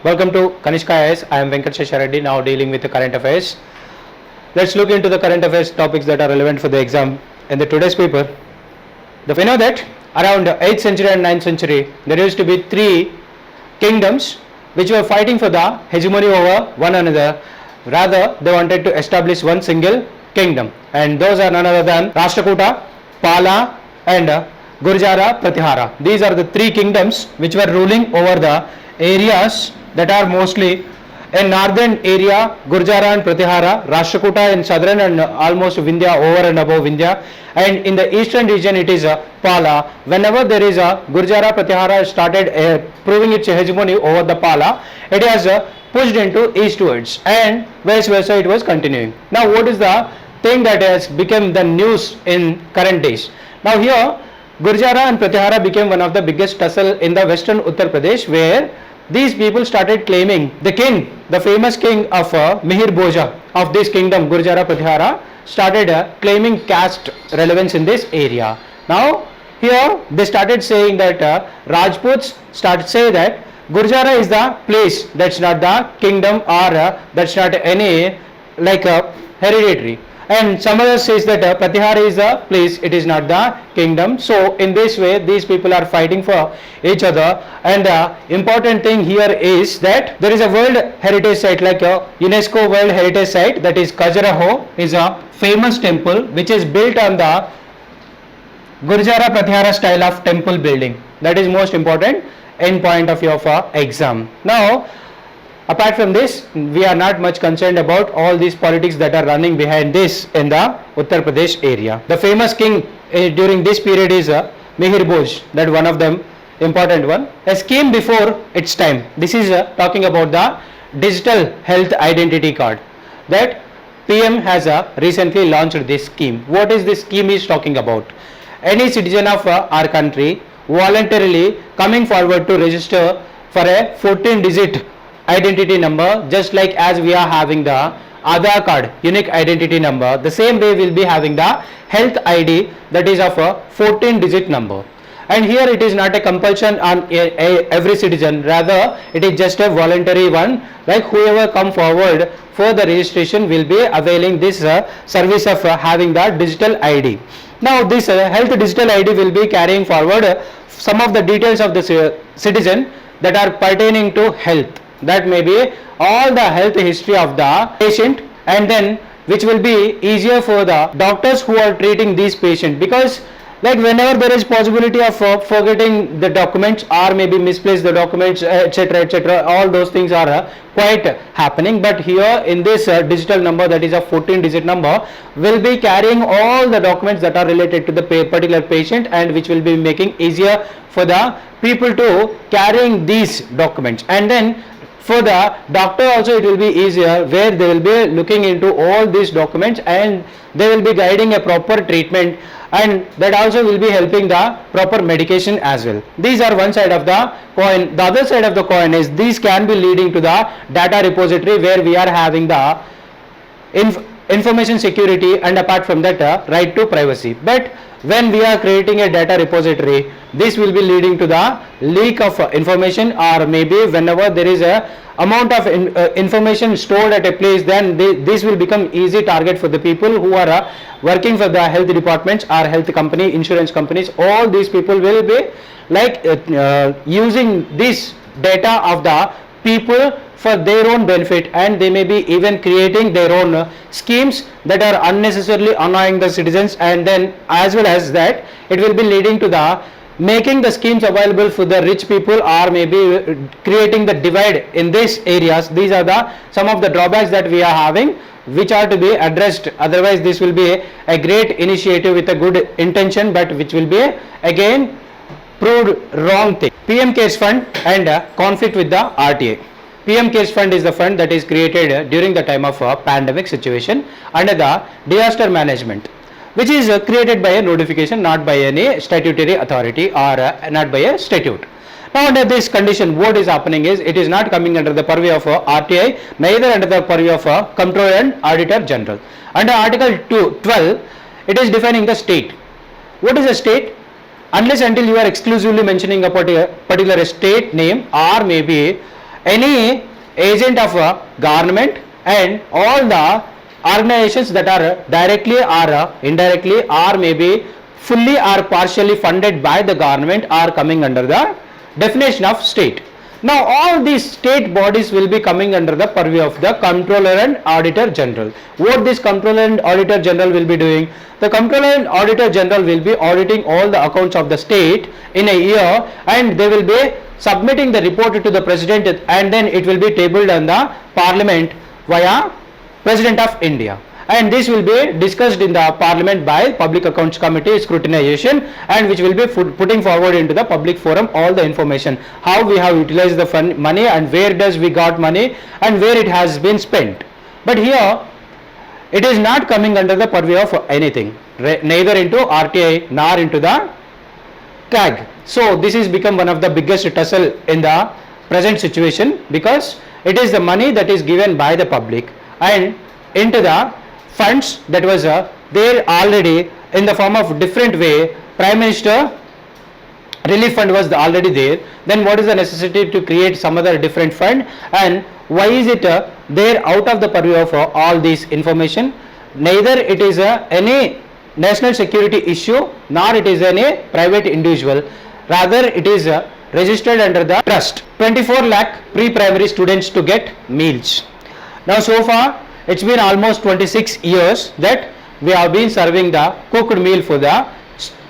Welcome to Kanishka IAS. I am Venkat Sheshareddy, now dealing with the current affairs. Let's look into the current affairs topics that are relevant for the exam in the today's paper. We know that around 8th century and 9th century, there used to be three kingdoms which were fighting for the hegemony over one another. Rather, they wanted to establish one single kingdom, and those are none other than Rashtrakuta, Pala and Gurjara, Pratihara. These are the three kingdoms which were ruling over the areas that are mostly in northern area, Gurjara and Pratihara, Rashtrakuta in southern and almost Vindhya, over and above Vindhya, and in the eastern region it is Pala. Whenever there is a Gurjara, Pratihara started proving its hegemony over the Pala, it has pushed into eastwards, and vice versa it was continuing. Now what is the thing that has become the news in current days? Now here Gurjara and Pratihara became one of the biggest tussle in the western Uttar Pradesh, where these people started claiming the king, the famous king of Mihir Bhoja of this kingdom, Gurjara Pratihara, started claiming caste relevance in this area. Now here they started saying that Rajputs started say that Gurjara is the place, that's not the kingdom, or that's not any like hereditary. And some others says that Pratihara is the place, it is not the kingdom. So in this way these people are fighting for each other, and the important thing here is that there is a world heritage site, like a UNESCO world heritage site, that is Khajuraho, is a famous temple which is built on the Gurjara Pratihara style of temple building. That is most important in point of view of exam. Now apart from this, we are not much concerned about all these politics that are running behind this in the Uttar Pradesh area. The famous king during this period is Mihir Bhoj, that one of them important one. A scheme before its time. This is talking about the digital health identity card that PM has recently launched this scheme. What is this scheme is talking about? Any citizen of our country voluntarily coming forward to register for a 14-digit identity number, just like as we are having the Aadhaar card unique identity number, the same way we will be having the health ID, that is of a 14-digit number. And here it is not a compulsion on every citizen, rather it is just a voluntary one, like whoever come forward for the registration will be availing this service of having the digital ID. Now this health digital ID will be carrying forward some of the details of the citizen that are pertaining to health. That may be all the health history of the patient, and then which will be easier for the doctors who are treating these patients, because like whenever there is possibility of forgetting the documents or maybe misplace the documents, etc., etc., all those things are quite happening. But here in this digital number, that is a 14-digit number, will be carrying all the documents that are related to the particular patient, and which will be making easier for the people to carrying these documents. And then for the doctor also it will be easier, where they will be looking into all these documents and they will be guiding a proper treatment, and that also will be helping the proper medication as well. These are one side of the coin. The other side of the coin is these can be leading to the data repository, where we are having the information security, and apart from that right to privacy. But when we are creating a data repository, this will be leading to the leak of information, or maybe whenever there is a amount of information stored at a place, then this will become easy target for the people who are working for the health departments or health company, insurance companies. All these people will be like using this data of the people for their own benefit, and they may be even creating their own schemes that are unnecessarily annoying the citizens, and then as well as that it will be leading to the making the schemes available for the rich people, or maybe creating the divide in these areas. These are the some of the drawbacks that we are having, which are to be addressed. Otherwise this will be a great initiative with a good intention, but which will be again proved wrong thing. PM CARES Fund and conflict with the RTA. PM CARES Fund is the fund that is created during the time of a pandemic situation under the disaster management, which is created by a notification, not by any statutory authority or not by a statute. Now under this condition, what is happening is, it is not coming under the purview of RTI, neither under the purview of Comptroller and Auditor General. Under Article 12, it is defining the state. What is a state? Unless until you are exclusively mentioning a particular state name, or maybe any agent of a government and all the organizations that are directly or indirectly or maybe fully or partially funded by the government are coming under the definition of state. Now all these state bodies will be coming under the purview of the Comptroller and Auditor General. What this Comptroller and Auditor General will be doing? The Comptroller and Auditor General will be auditing all the accounts of the state in a year, and they will be submitting the report to the President, and then it will be tabled in the Parliament via President of India, and this will be discussed in the Parliament by Public Accounts Committee scrutinization, and which will be putting forward into the public forum all the information, how we have utilized the money and where does we got money and where it has been spent. But here it is not coming under the purview of anything, neither into RTI nor into the CAG. So this is become one of the biggest tussle in the present situation, because it is the money that is given by the public and into the funds that was there already in the form of different way. Prime Minister relief fund was already there, then what is the necessity to create some other different fund, and why is it there out of the purview of all this information? Neither it is any national security issue nor it is any private individual, rather it is registered under the trust. 24 lakh pre-primary students to get meals. Now so far it's been almost 26 years that we have been serving the cooked meal for the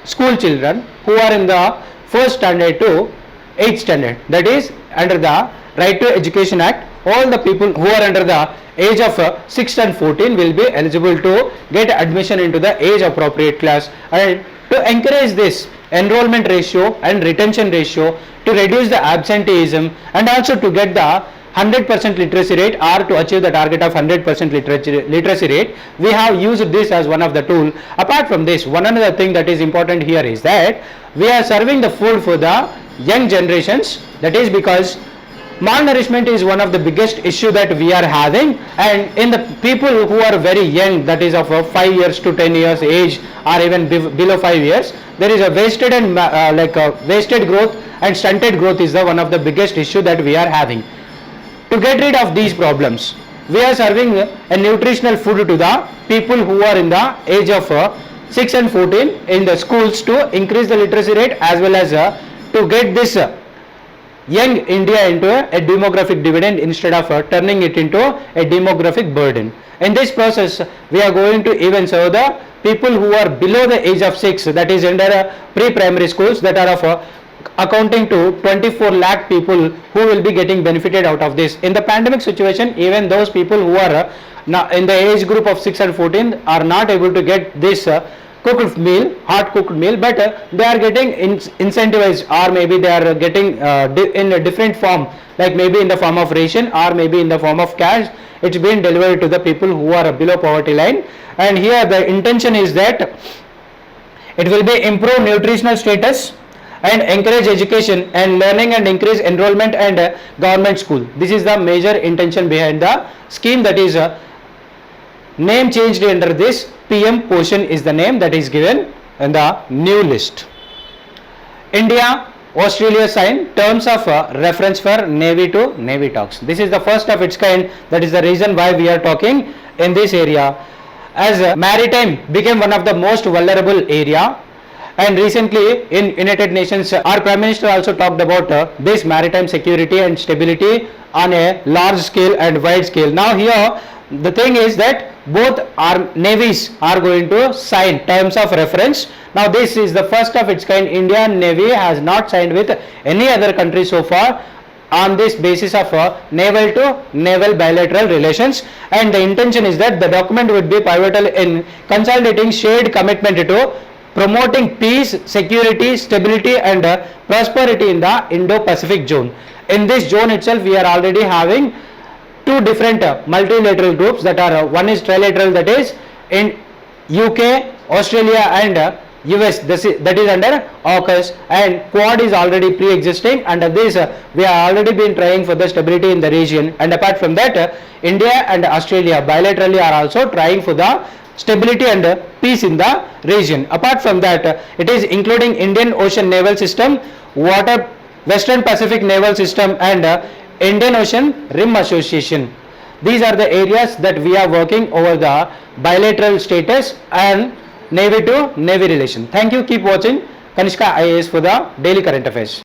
school children who are in the first standard to 8th standard, that is under the Right to Education Act. All the people who are under the age of 6 and 14 will be eligible to get admission into the age appropriate class, and to encourage this enrollment ratio and retention ratio, to reduce the absenteeism, and also to get the 100% literacy rate, or to achieve the target of 100% literacy rate, we have used this as one of the tool. Apart from this, one another thing that is important here is that we are serving the food for the young generations. That is because malnourishment is one of the biggest issue that we are having, and in the people who are very young, that is of 5 years to 10 years age, or even below 5 years, there is a wasted and wasted growth and stunted growth is the one of the biggest issue that we are having. To get rid of these problems, we are serving a nutritional food to the people who are in the age of 6 and 14 in the schools, to increase the literacy rate as well as to get this young India into a demographic dividend instead of turning it into a demographic burden. In this process, we are going to even serve the people who are below the age of 6, that is under pre-primary schools, that are of accounting to 24 lakh people who will be getting benefited out of this. In the pandemic situation, even those people who are in the age group of 6 and 14 are not able to get this cooked meal, hot cooked meal, but they are getting incentivized, or maybe they are getting in a different form, like maybe in the form of ration or maybe in the form of cash. It's been delivered to the people who are below poverty line, and here the intention is that it will be improve nutritional status and encourage education and learning and increase enrollment and government school. This is the major intention behind the scheme, that is name changed under this. PM Poshan is the name that is given in the new list. India, Australia signed terms of reference for Navy to Navy talks. This is the first of its kind. That is the reason why we are talking in this area, as maritime became one of the most vulnerable area. And recently in United Nations, our Prime Minister also talked about this maritime security and stability on a large scale and wide scale. Now here the thing is that both our navies are going to sign terms of reference. Now this is the first of its kind. Indian Navy has not signed with any other country so far on this basis of naval to naval bilateral relations, and the intention is that the document would be pivotal in consolidating shared commitment to promoting peace, security, stability and prosperity in the Indo-Pacific zone. In this zone itself, we are already having two different multilateral groups, that are one is trilateral, that is in UK, Australia and US, that is under AUKUS, and Quad is already pre-existing. Under this we have already been trying for the stability in the region, and apart from that India and Australia bilaterally are also trying for the stability and peace in the region. Apart from that, it is including Indian Ocean Naval System, Western Pacific Naval System and Indian Ocean Rim Association. These are the areas that we are working over the bilateral status and Navy to Navy relation. Thank you. Keep watching Kanishka IAS for the daily current affairs.